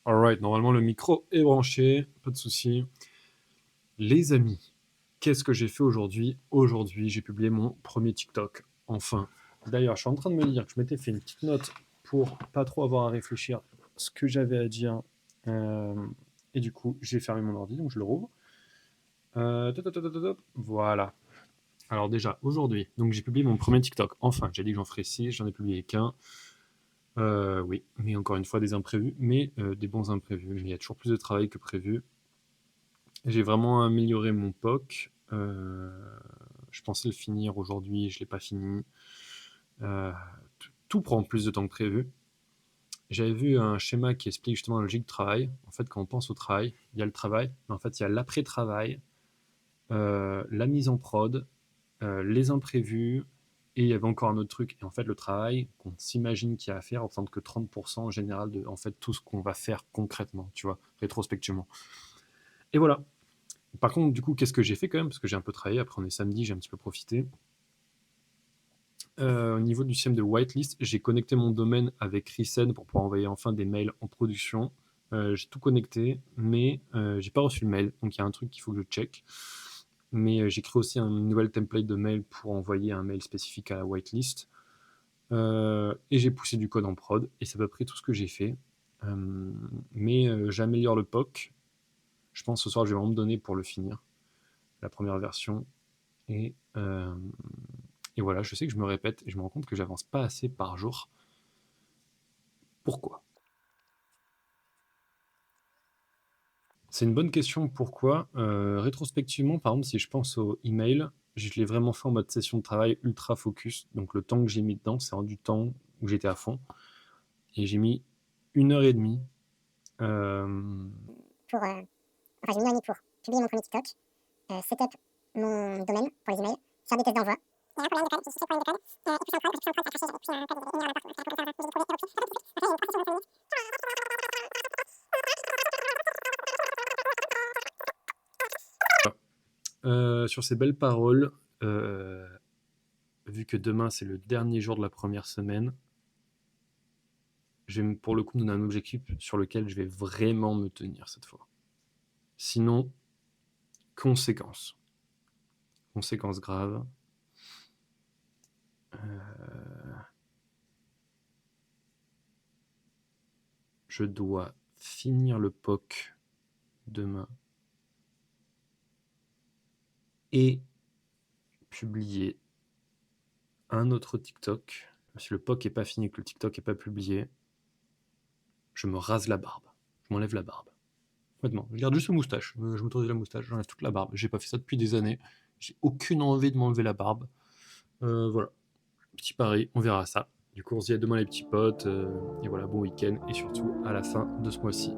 Alright, normalement le micro est branché, pas de souci. Les amis, qu'est-ce que j'ai fait aujourd'hui? Aujourd'hui, j'ai publié mon premier TikTok. Enfin. D'ailleurs, je suis en train de me dire que je m'étais fait une petite note pour pas trop avoir à réfléchir ce que j'avais à dire. Euh, et du coup, j'ai fermé mon ordi, donc je le rouvre. Voilà. Alors déjà, aujourd'hui, donc j'ai publié mon premier TikTok. Enfin, j'ai dit que j'en ferais 6, j'en ai publié qu'un. Oui, mais encore une fois, des imprévus, mais des bons imprévus. Mais il y a toujours plus de travail que prévu. J'ai vraiment amélioré mon POC. Je pensais le finir aujourd'hui, je ne l'ai pas fini. Euh, tout prend plus de temps que prévu. J'avais vu un schéma qui explique justement la logique du travail. En fait, quand on pense au travail, il y a le travail, mais en fait, il y a l'après-travail, la mise en prod, les imprévus, et il y avait encore un autre truc. Et en fait, le travail qu'on s'imagine qu'il y a à faire représente que 30% en général de en fait, tout ce qu'on va faire concrètement, tu vois, rétrospectivement. Et voilà. Par contre, du coup, qu'est-ce que j'ai fait quand même? Parce que j'ai un peu travaillé, après on est samedi, j'ai un petit peu profité. Au niveau du système de whitelist, j'ai connecté mon domaine avec Recent pour pouvoir envoyer enfin des mails en production. J'ai tout connecté, mais j'ai pas reçu le mail, donc il y a un truc qu'il faut que je check. Mais j'ai créé aussi une nouvelle template de mail pour envoyer un mail spécifique à la whitelist. Et j'ai poussé du code en prod, et c'est à peu près tout ce que j'ai fait. Mais j'améliore le POC. Je pense que ce soir, je vais vraiment me donner pour le finir, la première version. Et, euh, et voilà, je sais que je me répète et je me rends compte que j'avance pas assez par jour. Pourquoi? C'est une bonne question. Pourquoi? Rétrospectivement, par exemple, si je pense au email, je l'ai vraiment fait en mode session de travail ultra focus. Donc le temps que j'ai mis dedans, c'est du temps où j'étais à fond. Et j'ai mis 1 heure et demie. euh, Enfin, j'ai mis 1 heure et demie pour publier mon premier TikTok, setup mon domaine pour les emails, faire des tests d'envoi. Il y a un problème de code, j'ai cherché le problème de code, et puis c'est un prod, ça a cherché depuis un code de 1 heure à la porte, donc ça a coupé 40 minutes, j'ai trouvé et repris. Après, il y a une procession de 5 minutes. sur ces belles paroles, euh, vu que demain c'est le dernier jour de la première semaine, je vais pour le coup me donner un objectif sur lequel je vais vraiment me tenir cette fois. Sinon, conséquences. Conséquences graves. Je dois finir le POC demain et publier un autre TikTok. Si le POC n'est pas fini et que le TikTok n'est pas publié, je me rase la barbe. Je m'enlève la barbe. Honnêtement, je garde juste le moustache. Je m'autorise la moustache, j'enlève toute la barbe. J'ai pas fait ça depuis des années. J'ai aucune envie de m'enlever la barbe. Voilà. Petit pari, on verra ça. Du coup, on se dit à demain les petits potes. Et voilà, bon week-end. Et surtout, à la fin de ce mois-ci.